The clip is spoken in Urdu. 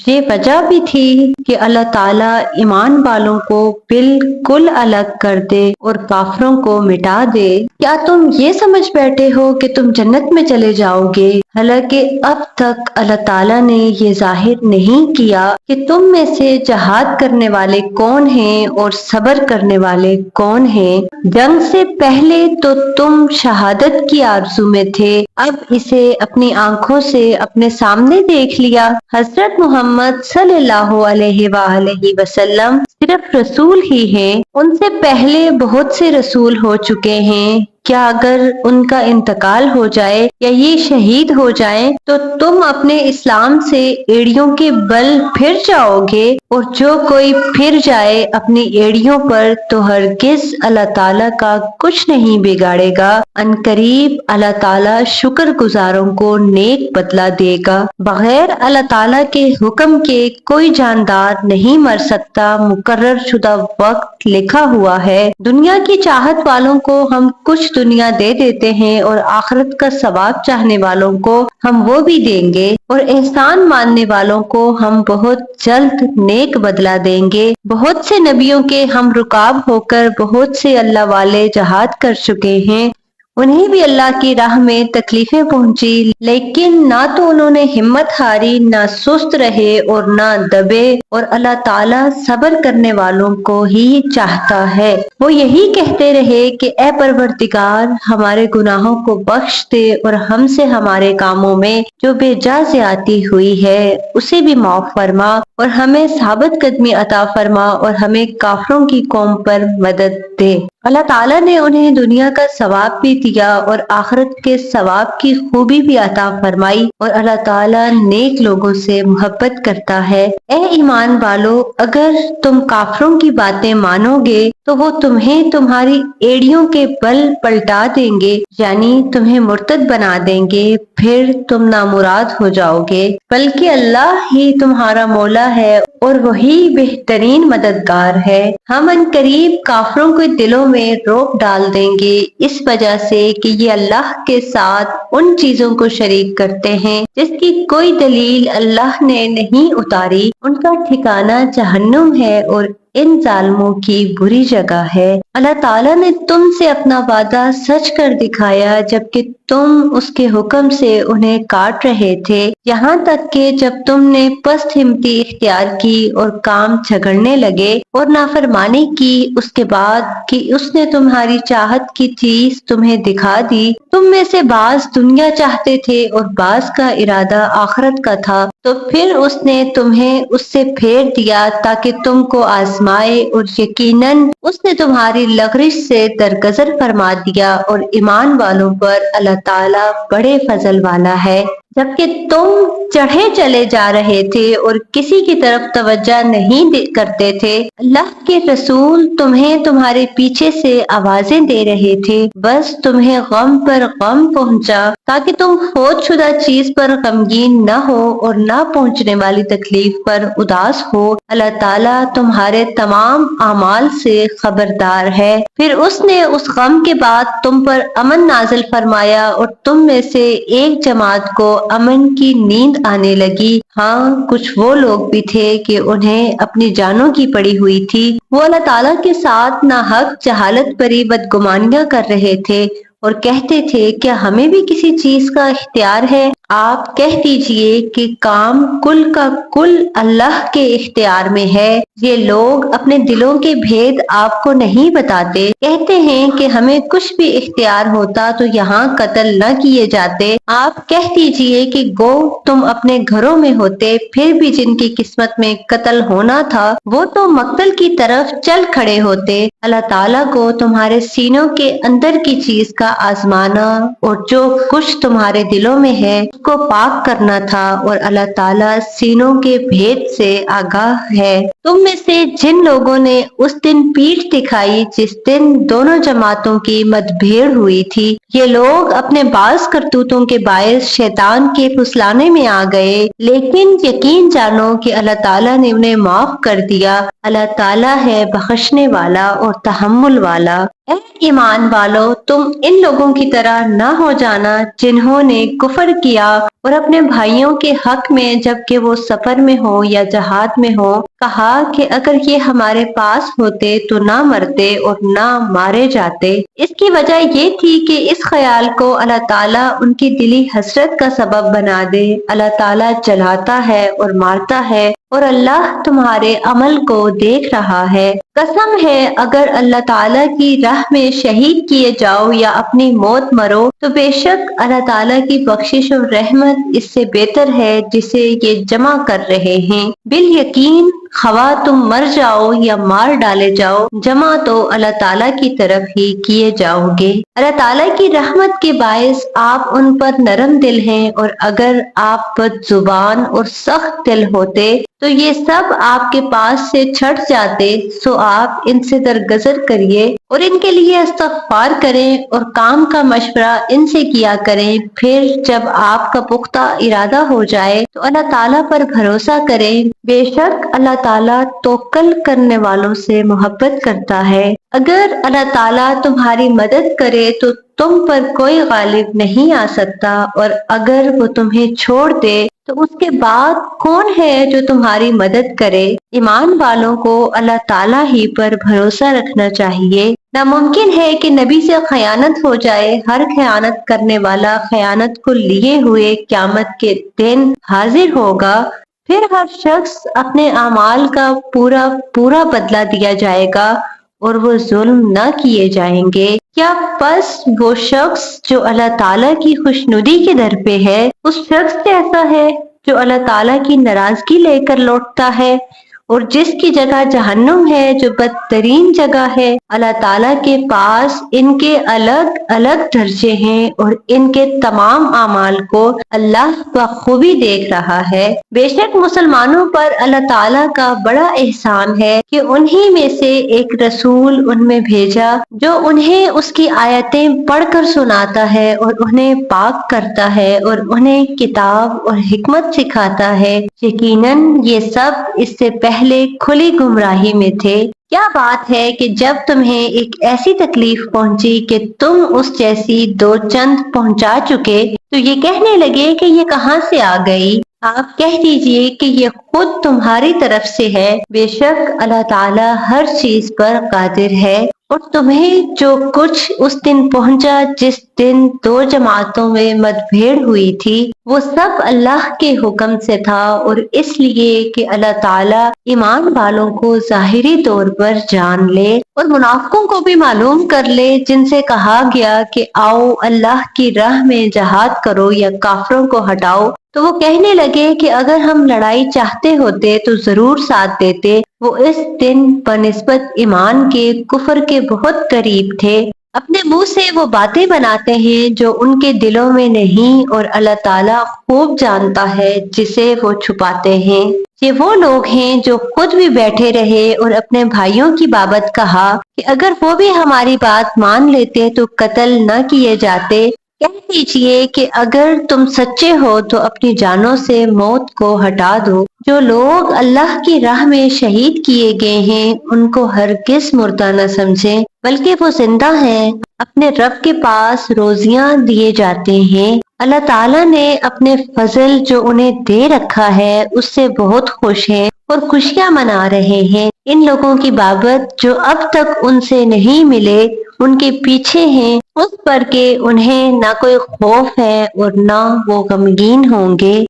یہ وجہ بھی تھی کہ اللہ تعالیٰ ایمان والوں کو بالکل الگ کر دے اور کافروں کو مٹا دے۔ کیا تم یہ سمجھ بیٹھے ہو کہ تم جنت میں چلے جاؤ گے؟ حالانکہ اب تک اللہ تعالیٰ نے یہ ظاہر نہیں کیا کہ تم میں سے جہاد کرنے والے کون ہیں اور صبر کرنے والے کون ہیں۔ جنگ سے پہلے تو تم شہادت کی آرزو میں تھے، اب اسے اپنی آنکھوں سے اپنے سامنے دیکھ لیا۔ حضرت محمد صلی اللہ علیہ وآلہ وسلم صرف رسول ہی ہیں، ان سے پہلے بہت سے رسول ہو چکے ہیں۔ کیا اگر ان کا انتقال ہو جائے یا یہ شہید ہو جائیں تو تم اپنے اسلام سے ایڑیوں کے بل پھر جاؤ گے؟ اور جو کوئی پھر جائے اپنی ایڑیوں پر تو ہرگز اللہ تعالیٰ کا کچھ نہیں بگاڑے گا۔ ان قریب اللہ تعالیٰ شکر گزاروں کو نیک بدلہ دے گا۔ بغیر اللہ تعالیٰ کے حکم کے کوئی جاندار نہیں مر سکتا، مقرر شدہ وقت لکھا ہوا ہے۔ دنیا کی چاہت والوں کو ہم کچھ دنیا دے دیتے ہیں اور آخرت کا ثواب چاہنے والوں کو ہم وہ بھی دیں گے، اور احسان ماننے والوں کو ہم بہت جلد نیک بدلہ دیں گے۔ بہت سے نبیوں کے ہم رکاب ہو کر بہت سے اللہ والے جہاد کر چکے ہیں، انہیں بھی اللہ کی راہ میں تکلیفیں پہنچی، لیکن نہ تو انہوں نے ہمت ہاری، نہ سست رہے اور نہ دبے، اور اللہ تعالیٰ صبر کرنے والوں کو ہی چاہتا ہے۔ وہ یہی کہتے رہے کہ اے پروردگار، ہمارے گناہوں کو بخش دے اور ہم سے ہمارے کاموں میں جو بے جا زیادتی ہوئی ہے اسے بھی معاف فرما، اور ہمیں ثابت قدمی عطا فرما، اور ہمیں کافروں کی قوم پر مدد دے۔ اللہ تعالیٰ نے انہیں دنیا کا ثواب بھی دیا اور آخرت کے ثواب کی خوبی بھی عطا فرمائی، اور اللہ تعالیٰ نیک لوگوں سے محبت کرتا ہے۔ اے ایمان والو، اگر تم کافروں کی باتیں مانو گے تو وہ تمہیں تمہاری ایڑیوں کے بل پلٹا دیں گے، یعنی تمہیں مرتد بنا دیں گے، پھر تم نامراد ہو جاؤ گے، بلکہ اللہ ہی تمہارا مولا ہے اور وہی بہترین مددگار ہے۔ ہم ان قریب کافروں کے دلوں میں رعب ڈال دیں گے، اس وجہ سے کہ یہ اللہ کے ساتھ ان چیزوں کو شریک کرتے ہیں جس کی کوئی دلیل اللہ نے نہیں اتاری۔ ان کا ٹھکانہ جہنم ہے اور ان ظالموں کی بری جگہ ہے۔ اللہ تعالیٰ نے تم سے اپنا وعدہ سچ کر دکھایا جبکہ تم اس کے حکم سے انہیں کاٹ رہے تھے، یہاں تک کہ جب تم نے پست ہمتی اختیار کی اور کام جھگڑنے لگے اور نافرمانی کی اس کے بعد کہ اس نے تمہاری چاہت کی چیز تمہیں دکھا دی۔ تم میں سے بعض دنیا چاہتے تھے اور بعض کا ارادہ آخرت کا تھا، تو پھر اس نے تمہیں اس سے پھیر دیا تاکہ تم کو آزمائے، اور یقیناً اس نے تمہاری لغزش سے درگزر فرما دیا، اور ایمان والوں پر اللہ تعالیٰ بڑے فضل والا ہے۔ جبکہ تم چڑھے چلے جا رہے تھے اور کسی کی طرف توجہ نہیں کرتے تھے، اللہ کے رسول تمہیں تمہارے پیچھے سے آوازیں دے رہے تھے، بس تمہیں غم پر غم پہنچا تاکہ تم فوت شدہ چیز پر غمگین نہ ہو اور نہ پہنچنے والی تکلیف پر اداس ہو۔ اللہ تعالیٰ تمہارے تمام اعمال سے خبردار ہے۔ پھر اس نے اس غم کے بعد تم پر امن نازل فرمایا اور تم میں سے ایک جماعت کو امن کی نیند آنے لگی۔ ہاں، کچھ وہ لوگ بھی تھے کہ انہیں اپنی جانوں کی پڑی ہوئی تھی، وہ اللہ تعالیٰ کے ساتھ ناحق جہالت بھری بدگمانیاں کر رہے تھے اور کہتے تھے کیا ہمیں بھی کسی چیز کا اختیار ہے؟ آپ کہہ دیجئے کہ کام کل کا کل اللہ کے اختیار میں ہے۔ یہ لوگ اپنے دلوں کے بھید آپ کو نہیں بتاتے، کہتے ہیں کہ ہمیں کچھ بھی اختیار ہوتا تو یہاں قتل نہ کیے جاتے۔ آپ کہہ دیجئے کہ گو تم اپنے گھروں میں ہوتے، پھر بھی جن کی قسمت میں قتل ہونا تھا وہ تو مقتل کی طرف چل کھڑے ہوتے۔ اللہ تعالیٰ کو تمہارے سینوں کے اندر کی چیز کا آزمانا اور جو کچھ تمہارے دلوں میں ہے اس کو پاک کرنا تھا، اور اللہ تعالیٰ سینوں کے بھید سے آگاہ ہے۔ تم میں سے جن لوگوں نے اس دن پیٹھ دکھائی جس دن دونوں جماعتوں کی مدبھیڑ ہوئی تھی، یہ لوگ اپنے بعض کرتوتوں کے باعث شیطان کے پھسلانے میں آ گئے، لیکن یقین جانو کہ اللہ تعالیٰ نے انہیں معاف کر دیا۔ اللہ تعالیٰ ہے بخشنے والا اور تحمل والا۔ اے ایمان والو، تم ان لوگوں کی طرح نہ ہو جانا جنہوں نے کفر کیا اور اپنے بھائیوں کے حق میں جبکہ وہ سفر میں ہو یا جہاد میں ہو کہا کہ اگر یہ ہمارے پاس ہوتے تو نہ مرتے اور نہ مارے جاتے۔ اس کی وجہ یہ تھی کہ اس خیال کو اللہ تعالیٰ ان کی دلی حسرت کا سبب بنا دے۔ اللہ تعالیٰ جلاتا ہے اور مارتا ہے اور اللہ تمہارے عمل کو دیکھ رہا ہے۔ قسم ہے اگر اللہ تعالیٰ کی راہ میں شہید کیے جاؤ یا اپنی موت مرو تو بے شک اللہ تعالیٰ کی بخشش اور رحمت اس سے بہتر ہے جسے یہ جمع کر رہے ہیں۔ بالیقین خواہ تم مر جاؤ یا مار ڈالے جاؤ، جمع تو اللہ تعالیٰ کی طرف ہی کیے جاؤ گے۔ اللہ تعالیٰ کی رحمت کے باعث آپ ان پر نرم دل ہیں، اور اگر آپ بد زبان اور سخت دل ہوتے تو یہ سب آپ کے پاس سے چھٹ جاتے۔ سو آپ ان سے درگزر کریے اور ان کے لیے استغفار کریں اور کام کا مشورہ ان سے کیا کریں۔ پھر جب آپ کا پختہ ارادہ ہو جائے تو اللہ تعالیٰ پر بھروسہ کریں، بے شک اللہ تعالیٰ توکل کرنے والوں سے محبت کرتا ہے۔ اگر اللہ تعالیٰ تمہاری مدد کرے تو تم پر کوئی غالب نہیں آ سکتا، اور اگر وہ تمہیں چھوڑ دے تو اس کے بعد کون ہے جو تمہاری مدد کرے؟ ایمان والوں کو اللہ تعالیٰ ہی پر بھروسہ رکھنا چاہیے۔ ناممکن ہے کہ نبی سے خیانت ہو جائے۔ ہر خیانت کرنے والا خیانت کو لیے ہوئے قیامت کے دن حاضر ہوگا، پھر ہر شخص اپنے اعمال کا پورا پورا بدلہ دیا جائے گا اور وہ ظلم نہ کیے جائیں گے۔ کیا پس وہ شخص جو اللہ تعالیٰ کی خوشنودی کے در پہ ہے اس شخص جیسا ہے جو اللہ تعالیٰ کی ناراضگی لے کر لوٹتا ہے اور جس کی جگہ جہنم ہے جو بدترین جگہ ہے؟ اللہ تعالیٰ کے پاس ان کے الگ الگ درجے ہیں اور ان کے تمام اعمال کو اللہ بخوبی دیکھ رہا ہے۔ بے شک مسلمانوں پر اللہ تعالیٰ کا بڑا احسان ہے کہ انہی میں سے ایک رسول ان میں بھیجا جو انہیں اس کی آیتیں پڑھ کر سناتا ہے اور انہیں پاک کرتا ہے اور انہیں کتاب اور حکمت سکھاتا ہے۔ یقیناً یہ سب اس سے پہلے کھلی گمراہی میں تھے۔ کیا بات ہے کہ جب تمہیں ایک ایسی تکلیف پہنچی کہ تم اس جیسی دو چند پہنچا چکے تو یہ کہنے لگے کہ یہ کہاں سے آ گئی؟ آپ کہہ دیجئے کہ یہ خود تمہاری طرف سے ہے۔ بے شک اللہ تعالیٰ ہر چیز پر قادر ہے۔ اور تمہیں جو کچھ اس دن پہنچا جس دن دو جماعتوں میں متبھیڑ ہوئی تھی وہ سب اللہ کے حکم سے تھا، اور اس لیے کہ اللہ تعالیٰ ایمان والوں کو ظاہری طور پر جان لے اور منافقوں کو بھی معلوم کر لے، جن سے کہا گیا کہ آؤ اللہ کی راہ میں جہاد کرو یا کافروں کو ہٹاؤ، تو وہ کہنے لگے کہ اگر ہم لڑائی چاہتے ہوتے تو ضرور ساتھ دیتے۔ وہ اس دن بنسبت ایمان کے کفر کے بہت قریب تھے۔ اپنے منہ سے وہ باتیں بناتے ہیں جو ان کے دلوں میں نہیں، اور اللہ تعالیٰ خوب جانتا ہے جسے وہ چھپاتے ہیں۔ یہ وہ لوگ ہیں جو خود بھی بیٹھے رہے اور اپنے بھائیوں کی بابت کہا کہ اگر وہ بھی ہماری بات مان لیتے تو قتل نہ کیے جاتے۔ کہہ دیجئے کہ اگر تم سچے ہو تو اپنی جانوں سے موت کو ہٹا دو۔ جو لوگ اللہ کی راہ میں شہید کیے گئے ہیں ان کو ہرگز مردہ نہ سمجھیں، بلکہ وہ زندہ ہیں، اپنے رب کے پاس روزیاں دیے جاتے ہیں۔ اللہ تعالیٰ نے اپنے فضل جو انہیں دے رکھا ہے اس سے بہت خوش ہیں اور خوشیاں منا رہے ہیں۔ ان لوگوں کی بابت جو اب تک ان سے نہیں ملے ان کے پیچھے ہیں، اس پر کہ انہیں نہ کوئی خوف ہے اور نہ وہ غمگین ہوں گے۔